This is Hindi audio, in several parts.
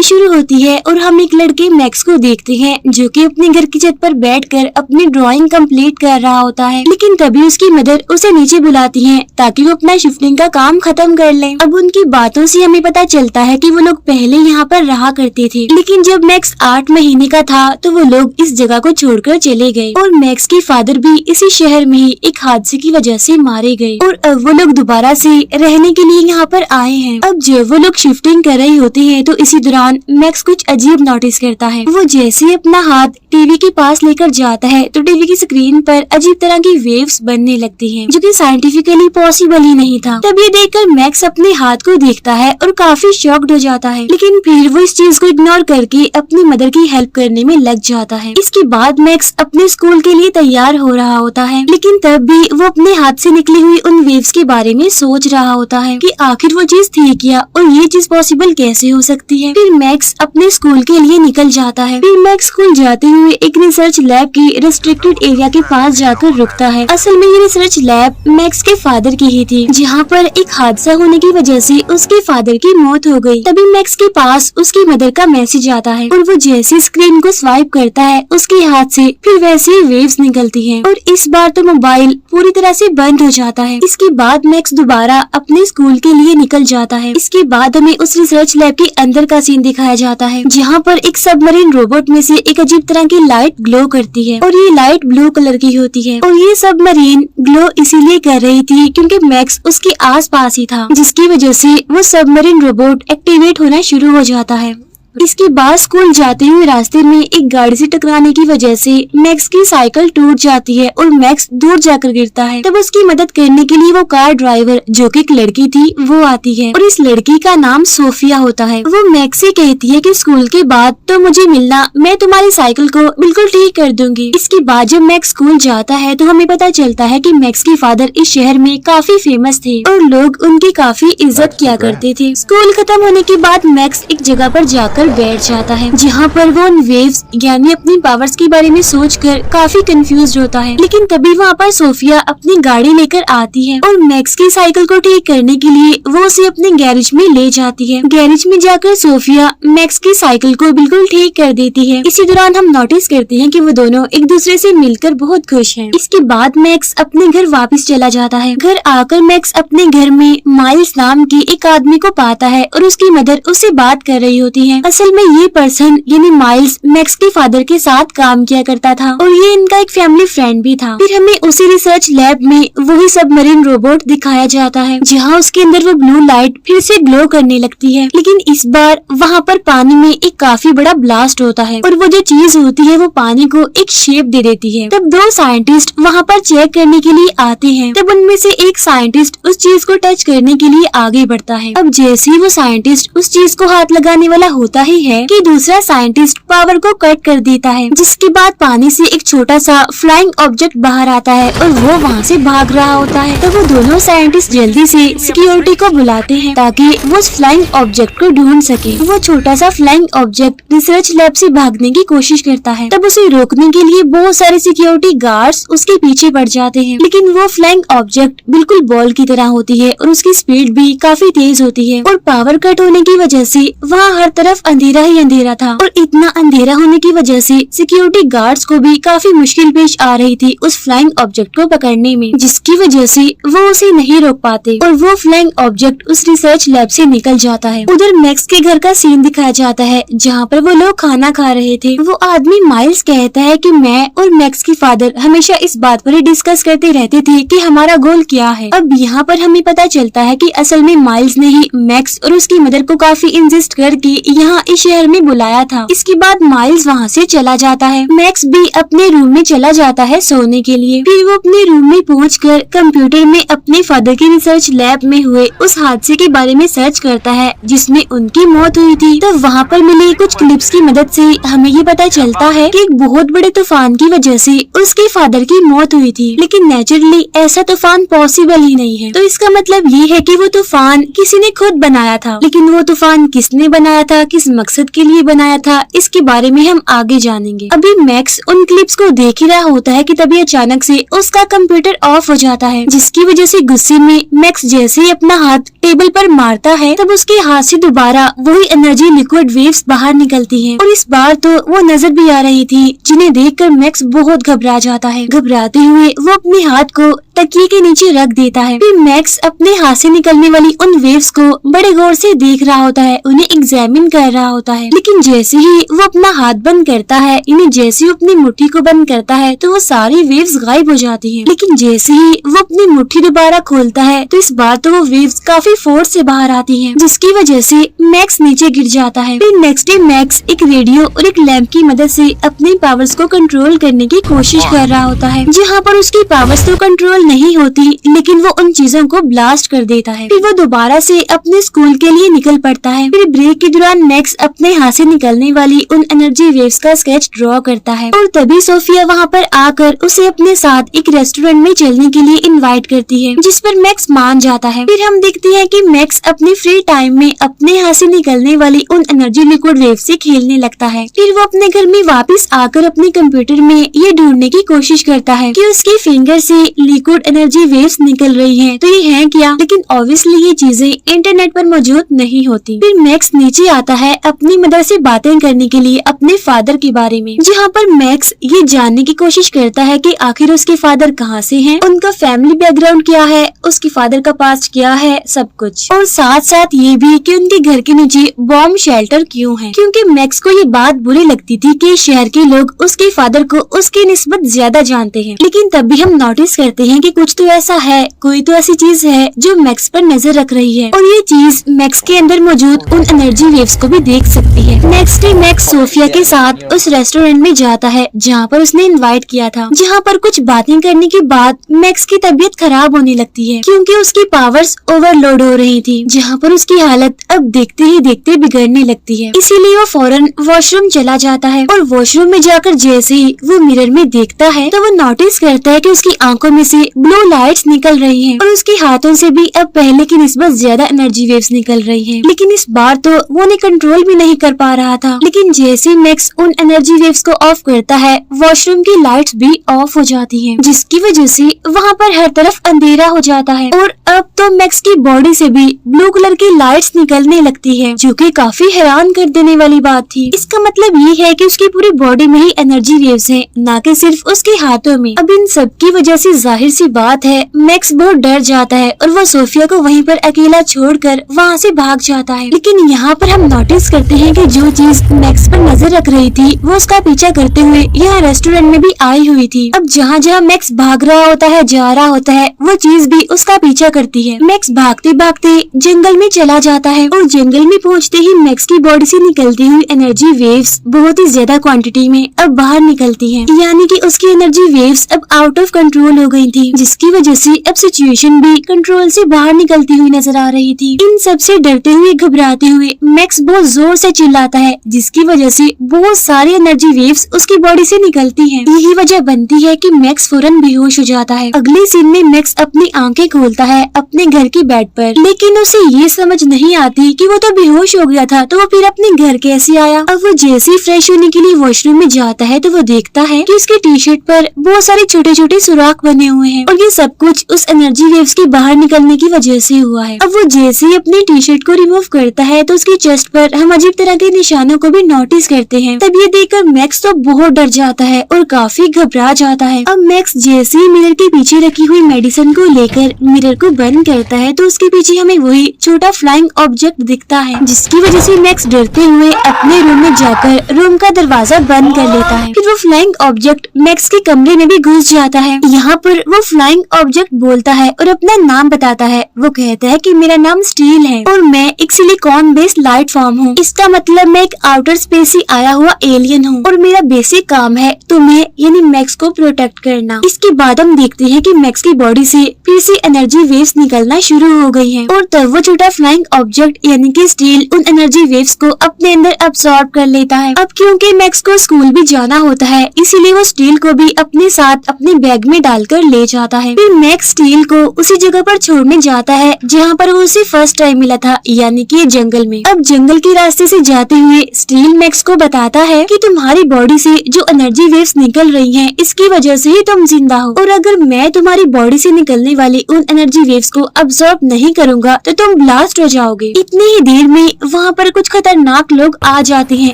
कहानी शुरू होती है और हम एक लड़के मैक्स को देखते हैं जो कि अपने घर की छत पर बैठकर अपनी ड्राइंग कंप्लीट कर रहा होता है। लेकिन तभी उसकी मदर उसे नीचे बुलाती है ताकि वो अपना शिफ्टिंग का काम खत्म कर ले। अब उनकी बातों से हमें पता चलता है कि वो लोग पहले यहाँ पर रहा करते थे, लेकिन जब मैक्स 8 महीने का था तो वो लोग इस जगह को छोड़कर चले गए और मैक्स के फादर भी इसी शहर में ही एक हादसे की वजह से मारे गए और अब वो लोग दोबारा से रहने के लिए यहाँ पर आए हैं। अब जब वो लोग शिफ्टिंग कर रहे होते हैं तो इसी दौरान मैक्स कुछ अजीब नोटिस करता है। वो जैसे ही अपना हाथ टीवी के पास लेकर जाता है तो टीवी की स्क्रीन पर अजीब तरह की वेव्स बनने लगती हैं, जो कि साइंटिफिकली पॉसिबल ही नहीं था। तब ये देखकर मैक्स अपने हाथ को देखता है और काफी शॉक्ड हो जाता है, लेकिन फिर वो इस चीज को इग्नोर करके अपनी मदर की हेल्प करने में लग जाता है। इसके बाद मैक्स अपने स्कूल के लिए तैयार हो रहा होता है, लेकिन तब भी वो अपने हाथ से निकली हुई उन वेव्स के बारे में सोच रहा होता है कि आखिर वो चीज थी क्या और ये चीज पॉसिबल कैसे हो सकती है। फिर मैक्स अपने स्कूल के लिए निकल जाता है। फिर मैक्स स्कूल जाते हुए एक रिसर्च लैब की रिस्ट्रिक्टेड एरिया के पास जाकर रुकता है। असल में ये रिसर्च लैब मैक्स के फादर की ही थी, जहाँ पर एक हादसा होने की वजह से उसके फादर की मौत हो गई। तभी मैक्स के पास उसकी मदर का मैसेज आता है और वो जैसे स्क्रीन को स्वाइप करता है उसके हाथ से फिर वैसी वेव्स निकलती हैं और इस बार तो मोबाइल पूरी तरह से बंद हो जाता है। इसके बाद मैक्स दोबारा अपने स्कूल के लिए निकल जाता है। इसके बाद हमें उस रिसर्च लैब के अंदर का सीन दिखाया जाता है, जहाँ पर एक सबमरीन रोबोट में से एक अजीब तरह की लाइट ग्लो करती है और ये लाइट ब्लू कलर की होती है और ये सबमरीन ग्लो इसीलिए कर रही थी क्योंकि मैक्स उसके आसपास ही था, जिसकी वजह से वो सबमरीन रोबोट एक्टिवेट होना शुरू हो जाता है। इसके बाद स्कूल जाते हुए रास्ते में एक गाड़ी से टकराने की वजह से मैक्स की साइकिल टूट जाती है और मैक्स दूर जाकर गिरता है। तब उसकी मदद करने के लिए वो कार ड्राइवर जो कि एक लड़की थी वो आती है और इस लड़की का नाम सोफिया होता है। वो मैक्स से कहती है कि स्कूल के बाद तो मुझे मिलना, मैं तुम्हारी साइकिल को बिल्कुल ठीक कर दूंगी। इसके बाद जब मैक्स स्कूल जाता है तो हमें पता चलता है कि मैक्स के फादर इस शहर में काफी फेमस थे और लोग उनकी काफी इज्जत किया करते थे। स्कूल खत्म होने के बाद मैक्स एक जगह पर जाकर बैठ जाता है, जहाँ पर वो उन वेव्स यानी अपनी पावर्स के बारे में सोचकर काफी कंफ्यूज होता है। लेकिन तभी वहाँ पर सोफिया अपनी गाड़ी लेकर आती है और मैक्स की साइकिल को ठीक करने के लिए वो उसे अपने गैरेज में ले जाती है। गैरेज में जाकर सोफिया मैक्स की साइकिल को बिल्कुल ठीक कर देती है। इसी दौरान हम नोटिस करते हैं कि वो दोनों एक दूसरे से मिलकर बहुत खुश हैं। इसके बाद मैक्स अपने घर वापस चला जाता है। घर आकर मैक्स अपने घर में माइल्स नाम के एक आदमी को पाता है और उसकी मदर उससे बात कर रही होती है। असल में ये पर्सन यानी माइल्स मैक्स के फादर के साथ काम किया करता था और ये इनका एक फैमिली फ्रेंड भी था। फिर हमें उसी रिसर्च लैब में वही सबमरीन रोबोट दिखाया जाता है, जहाँ उसके अंदर वो ब्लू लाइट फिर से ग्लो करने लगती है, लेकिन इस बार वहाँ पर पानी में एक काफी बड़ा ब्लास्ट होता है और वो जो चीज होती है वो पानी को एक शेप दे देती है। तब 2 साइंटिस्ट वहाँ पर चेक करने के लिए आते हैं। तब उनमें से एक साइंटिस्ट उस चीज को टच करने के लिए आगे बढ़ता है। अब जैसे ही वो साइंटिस्ट उस चीज को हाथ लगाने वाला होता ही है कि दूसरा साइंटिस्ट पावर को कट कर देता है, जिसके बाद पानी से एक छोटा सा फ्लाइंग ऑब्जेक्ट बाहर आता है और वो वहाँ से भाग रहा होता है। तो वो दोनों साइंटिस्ट जल्दी से सिक्योरिटी को बुलाते हैं ताकि वो उस फ्लाइंग ऑब्जेक्ट को ढूंढ सके। वो छोटा सा फ्लाइंग ऑब्जेक्ट रिसर्च लैब से भागने की कोशिश करता है। तब उसे रोकने के लिए बहुत सारे सिक्योरिटी गार्ड्स उसके पीछे पड़ जाते हैं, लेकिन वो फ्लाइंग ऑब्जेक्ट बिल्कुल बॉल की तरह होती है और उसकी स्पीड भी काफी तेज होती है और पावर कट होने की वजह से वहाँ हर तरफ अंधेरा ही अंधेरा था और इतना अंधेरा होने की वजह से सिक्योरिटी गार्ड्स को भी काफी मुश्किल पेश आ रही थी उस फ्लाइंग ऑब्जेक्ट को पकड़ने में, जिसकी वजह से वो उसे नहीं रोक पाते और वो फ्लाइंग ऑब्जेक्ट उस रिसर्च लैब से निकल जाता है। उधर मैक्स के घर का सीन दिखाया जाता है, जहाँ पर वो लोग खाना खा रहे थे। वो आदमी माइल्स कहता है कि मैं और मैक्स के फादर हमेशा इस बात पर ही डिस्कस करते रहते थे कि हमारा गोल क्या है। अब यहाँ पर हमें पता चलता है कि असल में माइल्स ने ही मैक्स और उसकी मदर को काफी इंसिस्ट करके यहाँ इस शहर में बुलाया था। इसके बाद माइल्स वहाँ से चला जाता है। मैक्स भी अपने रूम में चला जाता है सोने के लिए। फिर वो अपने रूम में पहुंचकर कंप्यूटर में अपने फादर की रिसर्च लैब में हुए उस हादसे के बारे में सर्च करता है जिसमें उनकी मौत हुई थी। तो वहाँ पर मिली कुछ क्लिप्स की मदद से हमें ये पता चलता है कि एक बहुत बड़े तूफान की वजह से उसके फादर की मौत हुई थी, लेकिन नेचुरली ऐसा तूफान पॉसिबल ही नहीं है। तो इसका मतलब ये है कि वो तूफान किसी ने खुद बनाया था, लेकिन वो तूफान किसने बनाया था, किस मकसद के लिए बनाया था, इसके बारे में हम आगे जानेंगे। अभी मैक्स उन क्लिप्स को देख ही रहा होता है कि तभी अचानक से उसका कंप्यूटर ऑफ हो जाता है, जिसकी वजह से गुस्से में मैक्स जैसे ही अपना हाथ टेबल पर मारता है तब उसके हाथ से दोबारा वही एनर्जी लिक्विड वेव्स बाहर निकलती हैं। और इस बार तो वो नजर भी आ रही थी, जिन्हें देखकर मैक्स बहुत घबरा जाता है। घबराते हुए वो अपने हाथ को तकिए के नीचे रख देता है। फिर मैक्स अपने हाथ से निकलने वाली उन वेव्स को बड़े गौर से देख रहा होता है, उन्हें एग्जामिन कर रहा होता है। लेकिन जैसे ही वो अपना हाथ बंद करता है, इन्हें जैसे ही अपनी मुट्ठी को बंद करता है तो वो सारी वेव्स गायब हो जाती हैं। लेकिन जैसे ही वो अपनी मुट्ठी दोबारा खोलता है तो इस बार तो वो वेव्स काफी फोर्स से बाहर आती हैं, जिसकी वजह से मैक्स नीचे गिर जाता है। फिर नेक्स्ट डे मैक्स एक रेडियो और एक लैंप की मदद से अपने पावर्स को कंट्रोल करने की कोशिश कर रहा होता है, जहाँ पर उसकी पावर्स तो कंट्रोल नहीं होती, लेकिन वो उन चीजों को ब्लास्ट कर देता है। फिर वो दोबारा से अपने स्कूल के लिए निकल पड़ता है। फिर ब्रेक के दौरान मैक्स अपने हाथ से निकलने वाली उन एनर्जी वेव्स का स्केच ड्रॉ करता है और तभी सोफिया वहाँ पर आकर उसे अपने साथ एक रेस्टोरेंट में चलने के लिए इनवाइट करती है, जिस पर मैक्स मान जाता है। फिर हम देखते हैं कि मैक्स अपने फ्री टाइम में अपने हाथ से निकलने वाली उन एनर्जी लिक्विड वेव्स से खेलने लगता है। फिर वो अपने घर में वापस आकर अपने कंप्यूटर में ये ढूंढने की कोशिश करता है कि उसके फिंगर से लिक्विड एनर्जी वेव्स निकल रही हैं, तो ये है क्या। लेकिन ऑब्वियसली ये चीजें इंटरनेट पर मौजूद नहीं होती। फिर मैक्स नीचे आता है अपनी मदर से बातें करने के लिए अपने फादर के बारे में, जहाँ पर मैक्स ये जानने की कोशिश करता है कि आखिर उसके फादर कहाँ से हैं, उनका फैमिली बैकग्राउंड क्या है, उसके फादर का पास्ट क्या है, सब कुछ। और साथ साथ ये भी कि उनके घर के नीचे बॉम्ब शेल्टर क्यों है, क्योंकि मैक्स को ये बात बुरी लगती थी कि शहर के लोग उसके फादर को उसकी निस्बत ज्यादा जानते हैं। लेकिन तब भी हम नोटिस करते हैं कि कुछ तो ऐसा है, कोई तो ऐसी चीज है जो मैक्स पर नजर रख रही है, और ये चीज मैक्स के अंदर मौजूद उन एनर्जी वेव्स को भी देख सकती है। नेक्स्ट डे मैक्स सोफिया के साथ उस रेस्टोरेंट में जाता है जहाँ पर उसने इनवाइट किया था, जहाँ पर कुछ बातें करने के बाद मैक्स की तबीयत खराब होने लगती है, क्योंकि उसकी पावर्स ओवरलोड हो रही थी, जहाँ पर उसकी हालत अब देखते ही देखते बिगड़ने लगती है। इसीलिए वो फौरन वॉशरूम चला जाता है और वॉशरूम में जाकर जैसे ही वो मिरर में देखता है तो वो नोटिस करता है कि उसकी आंखों में से ब्लू लाइट्स निकल रही हैं और उसके हाथों से भी अब पहले की निस्बत ज्यादा एनर्जी वेव्स निकल रही हैं। लेकिन इस बार तो वो उन्हें कंट्रोल भी नहीं कर पा रहा था। लेकिन जैसे ही मैक्स उन एनर्जी वेव्स को ऑफ करता है, वॉशरूम की लाइट्स भी ऑफ हो जाती हैं, जिसकी वजह से वहाँ पर हर तरफ अंधेरा हो जाता है और अब तो मैक्स की बॉडी से भी ब्लू कलर की लाइट्स निकलने लगती है, जो कि काफी हैरान कर देने वाली बात थी। इसका मतलब ये है कि उसकी पूरी बॉडी में ही एनर्जी वेव्स हैं, ना कि सिर्फ उसके हाथों में। अब इन सब की वजह से जाहिर सी बात है मैक्स बहुत डर जाता है और वो सोफिया को वहीं पर अकेला छोड़कर वहाँ से भाग जाता है। लेकिन यहाँ पर हम नोटिस करते हैं कि जो चीज मैक्स पर नजर रख रही थी वो उसका पीछा करते हुए यहाँ रेस्टोरेंट में भी आई हुई थी। अब जहाँ जहाँ मैक्स भाग रहा होता है, जा रहा होता है, वो चीज भी उसका पीछा करती है। मैक्स भागते भागते जंगल में चला जाता है और जंगल में पहुँचते ही मैक्स की बॉडी से निकलती हुई एनर्जी वेव्स बहुत ही ज्यादा क्वांटिटी में अब बाहर निकलती हैं, यानी कि उसकी एनर्जी वेव्स अब आउट ऑफ कंट्रोल हो गई थी, जिसकी वजह से अब सिचुएशन भी कंट्रोल से बाहर निकलती हुई नजर आ रही थी। इन सब से डरते हुए घबराते हुए मैक्स बहुत जोर से चिल्लाता है, जिसकी वजह से बहुत सारी एनर्जी वेव्स उसकी बॉडी से निकलती हैं। यही वजह बनती है कि मैक्स फौरन बेहोश हो जाता है। अगले सीन में मैक्स अपनी आंखें खोलता है अपने घर की बेड पर, लेकिन उसे ये समझ नहीं आती कि वो तो बेहोश हो गया था, तो वो फिर अपने घर कैसे आया। अब वो जैसे ही फ्रेश होने के लिए वॉशरूम में जाता है तो वो देखता है कि उसके टी शर्ट पर बहुत सारे छोटे छोटे सुराख बने हुए हैं और ये सब कुछ उस एनर्जी वेव्स के बाहर निकलने की वजह से हुआ है। अब वो जैसे ही अपनी टी शर्ट को रिमूव करता है तो उसकी चेस्ट पर हम अजीब तरह के निशानों को भी नोटिस करते हैं। तब ये देखकर मैक्स तो बहुत डर जाता है और काफी घबरा जाता है। अब मैक्स जैसे ही मिरर के पीछे रखी हुई मेडिसिन को लेकर मिरर को बंद करता है तो उसके पीछे हमें वही छोटा फ्लाइंग ऑब्जेक्ट दिखता है, जिसकी वजह से मैक्स डरते हुए अपने रूम में जाकर रूम का दरवाजा बंद कर लेता है। फिर वो फ्लाइंग ऑब्जेक्ट मैक्स के कमरे में भी घुस जाता है। यहाँ पर वो फ्लाइंग ऑब्जेक्ट बोलता है और अपना नाम बताता है। वो कहता है कि मेरा नाम स्टील है और मैं एक सिलिकॉन बेस्ड लाइट फॉर्म हूँ। इसका मतलब मैं एक आउटर स्पेस से आया हुआ एलियन हूँ और मेरा बेसिक काम है तुम्हें यानी मैक्स को प्रोटेक्ट करना। इसके बाद हम देखते हैं कि मैक्स की बॉडी से फिर से एनर्जी वेव्स निकलना शुरू हो गई हैं और तब वो छोटा फ्लाइंग ऑब्जेक्ट यानी कि स्टील उन एनर्जी वेव्स को अपने अंदर अब्सॉर्ब कर लेता है। अब क्योंकि मैक्स को स्कूल भी जाना होता है, इसीलिए वो स्टील को भी अपने साथ अपने बैग में डालकर ले जाता जाता है। फिर मैक्स स्टील को उसी जगह पर छोड़ने जाता है जहाँ पर वो उसे फर्स्ट टाइम मिला था, यानी कि जंगल में। अब जंगल के रास्ते से जाते हुए स्टील मैक्स को बताता है कि तुम्हारी बॉडी से जो एनर्जी वेव्स निकल रही हैं, इसकी वजह से ही तुम जिंदा हो, और अगर मैं तुम्हारी बॉडी से निकलने वाली उन एनर्जी वेव्स को अब्सॉर्ब नहीं करूंगा तो तुम ब्लास्ट हो जाओगे। इतनी ही देर में वहाँ पर कुछ खतरनाक लोग आ जाते हैं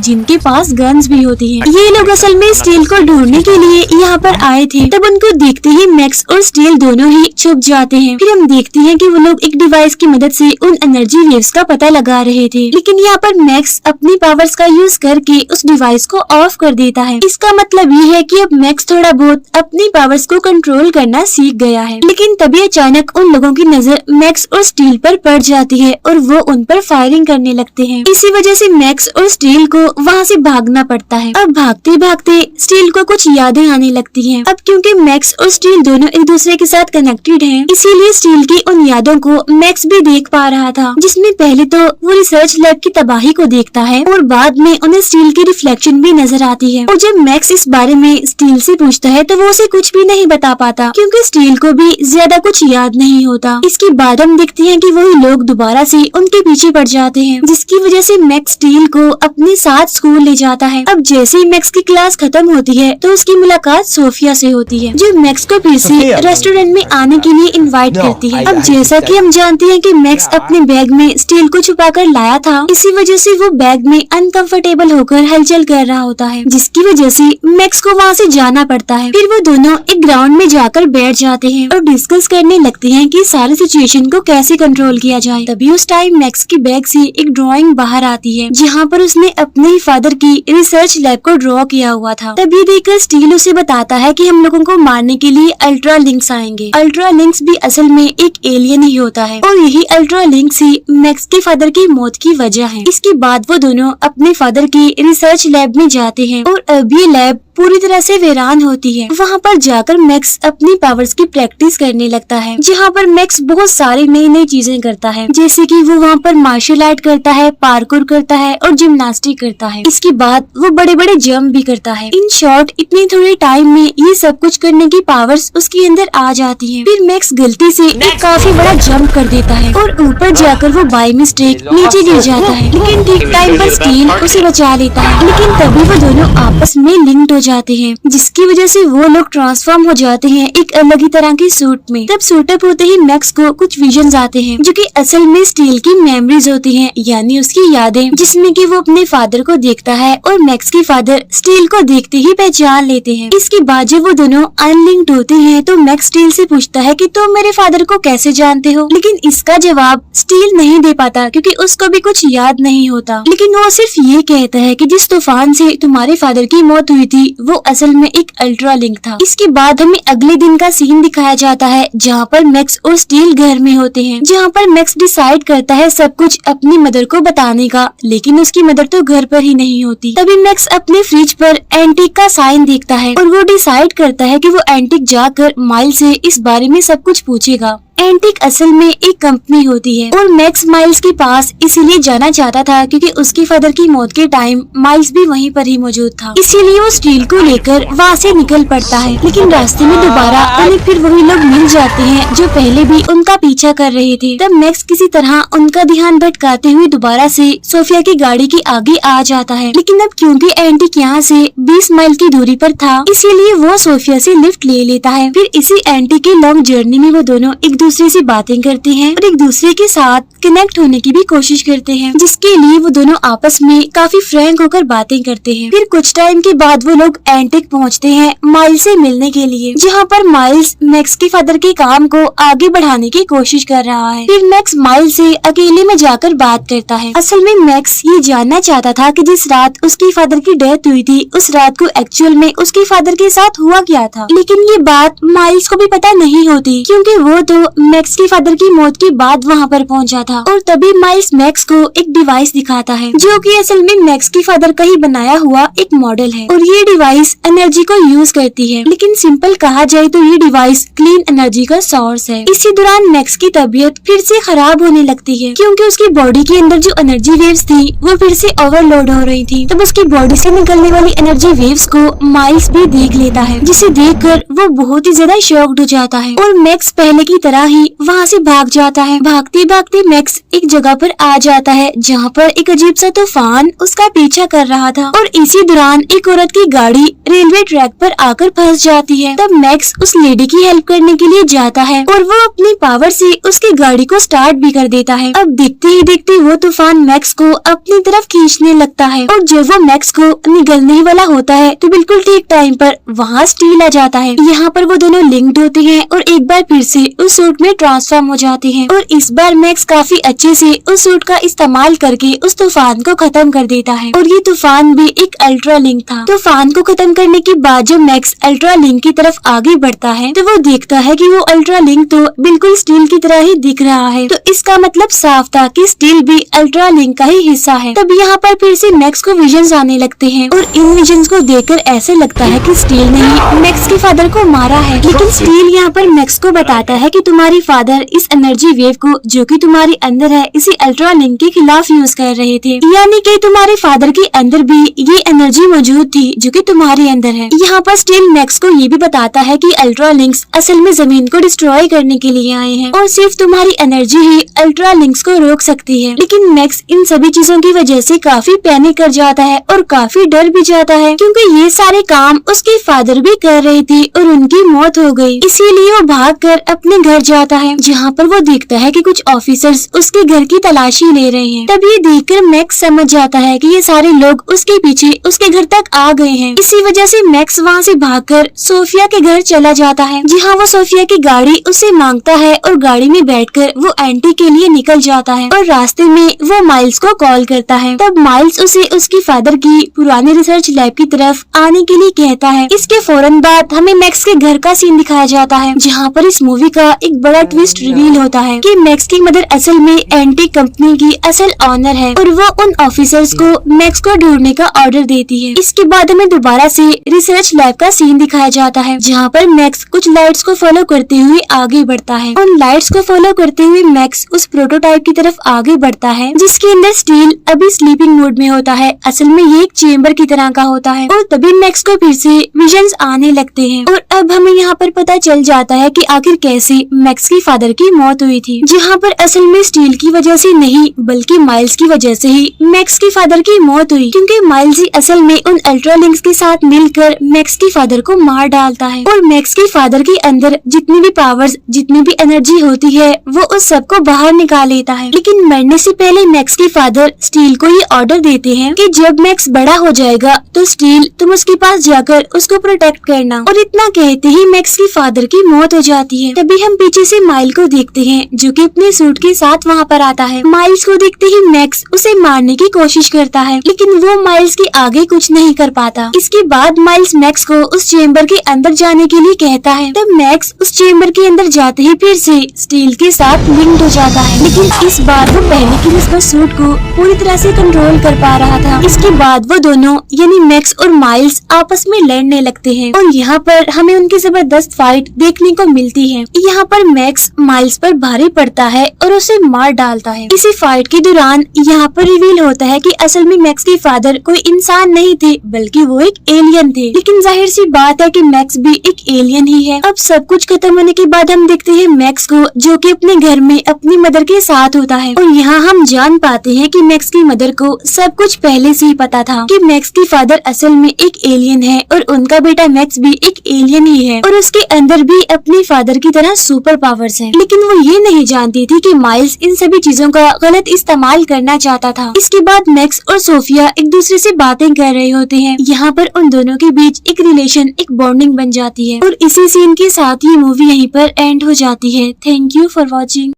जिनके पास गन्स भी होती हैं। ये लोग असल में स्टील को ढूंढने के लिए यहाँ पर आए थे। तब उनको देखते ही मैक्स और स्टील दोनों ही छुप जाते हैं। फिर हम देखते हैं कि वो लोग एक डिवाइस की मदद से उन एनर्जी वेव्स का पता लगा रहे थे, लेकिन यहाँ पर मैक्स अपनी पावर्स का यूज करके उस डिवाइस को ऑफ कर देता है। इसका मतलब ये है कि अब मैक्स थोड़ा बहुत अपनी पावर्स को कंट्रोल करना सीख गया है। लेकिन तभी अचानक उन लोगों की नजर मैक्स और स्टील पर पड़ जाती है और वो उन पर फायरिंग करने लगते हैं। इसी वजह से मैक्स और स्टील को वहाँ से भागना पड़ता है। अब भागते भागते स्टील को कुछ यादें आने लगती हैं। अब क्योंकि मैक्स और स्टील दोनों एक दूसरे के साथ कनेक्टेड हैं, इसीलिए स्टील की उन यादों को मैक्स भी देख पा रहा था, जिसमें पहले तो वो रिसर्च लैब की तबाही को देखता है और बाद में उन्हें स्टील की रिफ्लेक्शन भी नजर आती है। और जब मैक्स इस बारे में स्टील से पूछता है तो वो उसे कुछ भी नहीं बता पाता, क्योंकि स्टील को भी ज्यादा कुछ याद नहीं होता। इसके बाद हम देखते हैं कि वही लोग दोबारा से उनके पीछे पड़ जाते हैं, जिसकी वजह से मैक्स स्टील को अपने साथ स्कूल ले जाता है। अब जैसे ही मैक्स की क्लास खत्म होती है तो उसकी मुलाकात सोफिया से होती है, जो मैक्स को फिर से रेस्टोरेंट में आने के लिए इनवाइट करती है। अब जैसा कि हम जानते हैं कि मैक्स अपने बैग में स्टील को छुपा कर लाया था, इसी वजह से वो बैग में अनकंफर्टेबल होकर हलचल कर रहा होता है, जिसकी वजह से मैक्स को वहाँ से जाना पड़ता है। फिर वो दोनों एक ग्राउंड में जाकर बैठ जाते हैं और डिस्कस करने लगते हैं कि सारी सिचुएशन को कैसे कंट्रोल किया जाए। तभी उस टाइम मैक्स के बैग से एक ड्राइंग बाहर आती है, जहाँ पर उसने अपने ही फादर की रिसर्च लैब को ड्रॉ किया हुआ था। तभी देखकर स्टील उसे बताता है कि हम लोगों को मारने के लिए अल्ट्रा लिंक्स आएंगे। अल्ट्रा लिंक्स भी असल में एक एलियन ही होता है और यही अल्ट्रा लिंक्स ही मैक्स के फादर की मौत की वजह है। इसके बाद वो दोनों अपने फादर की रिसर्च लैब में जाते हैं और अब ये लैब पूरी तरह से वीरान होती है। वहाँ पर जाकर मैक्स अपनी पावर्स की प्रैक्टिस करने लगता है, जहाँ पर मैक्स बहुत सारी नई नई चीजें करता है, जैसे कि वो वहाँ पर मार्शल आर्ट करता है, पार्कोर करता है और जिम्नास्टिक करता है। इसके बाद वो बड़े बड़े जंप भी करता है। इन शॉर्ट इतनी थोड़े टाइम में ये सब कुछ करने की पावर्स उसके अंदर आ जाती है। फिर मैक्स गलती से एक काफी बड़ा जंप कर देता है और ऊपर जाकर वो बाय मिस्टेक नीचे गिर जाता है, लेकिन ठीक टाइम पर स्टील उसे बचा लेता है। लेकिन तभी वो दोनों आपस में लिंक्ड हो जाते हैं, जिसकी वजह से वो लोग ट्रांसफॉर्म हो जाते हैं एक अलग ही तरह के सूट में। तब सूटअप होते ही मैक्स को कुछ विजन्स आते हैं, जो कि असल में स्टील की मेमोरीज होती हैं, यानी उसकी यादें, जिसमें कि वो अपने फादर को देखता है और मैक्स के फादर स्टील को देखते ही पहचान लेते हैं। इसके बाद जब वो दोनों अनलिंक्ड होते हैं तो मैक्स स्टील से पूछता है कि तुम मेरे फादर को कैसे जानते हो, लेकिन इसका जवाब स्टील नहीं दे पाता क्योंकि उसको भी कुछ याद नहीं होता। लेकिन वो सिर्फ ये कहता है कि जिस तूफान से तुम्हारे फादर की मौत हुई थी वो असल में एक अल्ट्रा लिंक था। इसके बाद हमें अगले दिन का सीन दिखाया जाता है, जहाँ पर मैक्स और स्टील घर में होते हैं, जहाँ पर मैक्स डिसाइड करता है सब कुछ अपनी मदर को बताने का, लेकिन उसकी मदर तो घर पर ही नहीं होती। तभी मैक्स अपने फ्रिज पर एंटीक का साइन देखता है और वो डिसाइड करता है कि वो एंटीक जाकर माइल से इस बारे में सब कुछ पूछेगा। एंटीक असल में एक कंपनी होती है और मैक्स माइल्स के पास इसीलिए जाना चाहता था क्योंकि उसके फादर की मौत के टाइम माइल्स भी वहीं पर ही मौजूद था। इसीलिए वो स्टील को लेकर वहाँ से निकल पड़ता है, लेकिन रास्ते में दोबारा उन्हें फिर वही लोग मिल जाते हैं जो पहले भी उनका पीछा कर रहे थे। तब मैक्स किसी तरह उनका ध्यान भटकाते हुए दोबारा से सोफिया की गाड़ी के आगे आ जाता है, लेकिन अब क्योंकि एंटीक यहाँ से 20 माइल की दूरी पर था, इसीलिए वो सोफिया से लिफ्ट ले लेता है। फिर इसी एंटीक की लॉन्ग जर्नी में वो दोनों एक दूसरे से बातें करते हैं और एक दूसरे के साथ कनेक्ट होने की भी कोशिश करते हैं, जिसके लिए वो दोनों आपस में काफी फ्रैंक होकर बातें करते हैं। फिर कुछ टाइम के बाद वो लोग एंटीक पहुंचते हैं माइल्स से मिलने के लिए, जहां पर माइल्स मैक्स के फादर के काम को आगे बढ़ाने की कोशिश कर रहा है। फिर मैक्स माइल्स से अकेले में जाकर बात करता है। असल में मैक्स ये जानना चाहता था कि जिस रात उसके फादर की डेथ हुई थी उस रात को एक्चुअल में उसके फादर के साथ हुआ क्या था, लेकिन ये बात माइल्स को भी पता नहीं होती क्योंकि वो तो मैक्स के फादर की मौत के बाद वहाँ पर पहुँचा था। और तभी माइल्स मैक्स को एक डिवाइस दिखाता है जो कि असल में मैक्स के फादर का ही बनाया हुआ एक मॉडल है और ये डिवाइस एनर्जी को यूज करती है, लेकिन सिंपल कहा जाए तो ये डिवाइस क्लीन एनर्जी का सोर्स है। इसी दौरान मैक्स की तबीयत फिर से खराब होने लगती है क्योंकि उसकी बॉडी के अंदर जो एनर्जी वेव्स थी वो फिर से ओवरलोड हो रही थी। तब उसकी बॉडी से निकलने वाली एनर्जी वेव्स को माइल्स भी देख लेता है, जिसे देखकर वो बहुत ही ज्यादा शॉक्ड हो जाता है और मैक्स पहले की तरह ही वहाँ से भाग जाता है। भागते भागते मैक्स एक जगह पर आ जाता है जहाँ पर एक अजीब सा तूफान उसका पीछा कर रहा था और इसी दौरान एक औरत की गाड़ी रेलवे ट्रैक पर आकर फंस जाती है। तब मैक्स उस लेडी की हेल्प करने के लिए जाता है और वो अपनी पावर से उसकी गाड़ी को स्टार्ट भी कर देता है। अब देखते ही देखते वो तूफान मैक्स को अपनी तरफ खींचने लगता है और जब वो मैक्स को निगलने ही वाला होता है तो बिल्कुल ठीक टाइम पर वहाँ स्टील आ जाता है। यहाँ पर वो दोनों लिंक्ड होते हैं और एक बार फिर से उस सूट में ट्रांसफॉर्म हो जाते हैं और इस बार मैक्स काफी अच्छे से उस सूट का इस्तेमाल करके उस तूफान को खत्म कर देता है और ये तूफान भी एक अल्ट्रा लिंक था। तूफान को खत्म करने के बाद जब मैक्स अल्ट्रा लिंक की तरफ आगे बढ़ता है तो वो देखता है कि वो अल्ट्रा लिंक तो बिल्कुल स्टील की तरह ही दिख रहा है। तो इसका मतलब साफ था कि स्टील भी अल्ट्रा लिंक का ही हिस्सा है। तब यहाँ पर फिर से मैक्स को विजन्स आने लगते हैं और इन विजन्स को देखकर ऐसे लगता है कि स्टील ने ही मैक्स के फादर को मारा है। लेकिन स्टील यहाँ पर मैक्स को बताता है कि तुम्हारी फादर इस एनर्जी वेव को जो कि तुम्हारे अंदर है इसी अल्ट्रा लिंक के खिलाफ यूज कर रहे थे, यानी कि तुम्हारे फादर के अंदर भी ये एनर्जी मौजूद थी जो कि तुम्हारे अंदर है। यहाँ पर स्टील मैक्स को ये भी बताता है कि अल्ट्रा लिंक्स असल में जमीन को डिस्ट्रॉय करने के लिए आए हैं और सिर्फ तुम्हारी एनर्जी ही अल्ट्रा लिंक्स को रोक सकती है। लेकिन मैक्स इन सभी चीजों की वजह से काफी पैनिक कर जाता है और काफी डर भी जाता है क्योंकि ये सारे काम उसके फादर भी कर रहे थे और उनकी मौत हो गई। इसीलिए वो भागकर अपने घर जाता है जहाँ पर वो देखता है कि कुछ ऑफिसर्स उसके घर की तलाशी ले रहे हैं। तब ये देखकर मैक्स समझ जाता है कि ये सारे लोग उसके पीछे उसके घर तक आ गए हैं। इसी वजह से मैक्स वहाँ से भागकर सोफिया के घर चला जाता है जहाँ वो सोफिया की गाड़ी उससे मांगता है और गाड़ी में बैठकर वो एंटी के लिए निकल जाता है और रास्ते में वो माइल्स को कॉल करता है। तब माइल्स उसे उसकी फादर की पुरानी रिसर्च लैब की तरफ आने के लिए कहता है। इसके फौरन बाद हमें मैक्स के घर का सीन दिखाया जाता है जहाँ पर इस मूवी का एक बड़ा ट्विस्ट रिवील होता है कि मैक्स की मदर असल में एंटी कंपनी की असल ऑनर है और वो उन ऑफिसर्स को मैक्स को ढूंढने का ऑर्डर देती है। इसके बाद हमें दोबारा से रिसर्च लैब का सीन दिखाया जाता है जहाँ पर मैक्स कुछ लाइट्स को फॉलो करते हुए आगे बढ़ता है। उन लाइट्स को फॉलो करते हुए मैक्स उस प्रोटोटाइप की तरफ आगे बढ़ता है जिसके अंदर स्टील अभी स्लीपिंग मोड में होता है। असल में ये एक चेम्बर की तरह का होता है और तभी मैक्स को फिर से विजन्स आने लगते हैं और अब हमें यहाँ पर पता चल जाता है कि आखिर कैसे मैक्स की फादर की मौत हुई थी, जहाँ पर असल में स्टील की वजह से नहीं बल्कि माइल्स की वजह से ही मैक्स की फादर की मौत हुई क्योंकि माइल्स ही असल में उन अल्ट्रा लिंक्स के साथ मिलकर मैक्स की फादर को मार डालता है और मैक्स के फादर के अंदर जितनी भी पावर्स जितनी भी एनर्जी होती है वो उस सबको बाहर निकाल लेता है। लेकिन मरने से पहले मैक्स के फादर स्टील को ये ऑर्डर देते हैं कि जब मैक्स बड़ा हो जाएगा तो स्टील तुम उसके पास जाकर उसको प्रोटेक्ट करना। और इतना कहते ही मैक्स की फादर की मौत हो जाती है। तभी हम पीछे से माइल को देखते हैं जो कि अपने सूट के साथ वहाँ पर आता है। माइल्स को देखते ही मैक्स उसे मारने की कोशिश करता है लेकिन वो माइल्स के आगे कुछ नहीं कर पाता। इसके बाद माइल्स मैक्स को उस चेम्बर के अंदर जाने के लिए कहता है। तब मैक्स उस चेम्बर के अंदर जाते ही फिर से स्टील के साथ लिंक्ड हो जाता है लेकिन इस बार वो पहले की निस्बत सूट को पूरी तरह से कंट्रोल कर पा रहा था। इसके बाद वो दोनों यानी मैक्स और माइल्स आपस में लड़ने लगते हैं और यहाँ पर हमें उनकी जबरदस्त फाइट देखने को मिलती है। यहाँ पर मैक्स माइल्स पर भारी पड़ता है और उसे मार डालता है। इसी फाइट के दौरान यहाँ पर रिवील होता है कि असल में मैक्स के फादर कोई इंसान नहीं थे बल्कि वो एक एलियन थे। लेकिन जाहिर सी बात है कि मैक्स भी एक एलियन ही है। अब सब कुछ खत्म होने के बाद हम देखते हैं मैक्स को जो कि अपने घर में अपनी मदर के साथ होता है और यहाँ हम जान पाते हैं कि मैक्स की मदर को सब कुछ पहले से ही पता था कि मैक्स की फादर असल में एक एलियन है और उनका बेटा मैक्स भी एक एलियन ही है और उसके अंदर भी अपने फादर की तरह सुपर पावर्स हैं। लेकिन वो ये नहीं जानती थी कि माइल्स इन सभी चीजों का गलत इस्तेमाल करना चाहता था। इसके बाद मैक्स और सोफिया एक दूसरे से बातें कर रहे होते हैं। यहाँ पर उन दोनों के बीच एक रिलेशन एक बॉन्डिंग बन जाती है और इसी सीन के साथ ये मूवी यहीं पर एंड हो जाती है। Thank you for watching.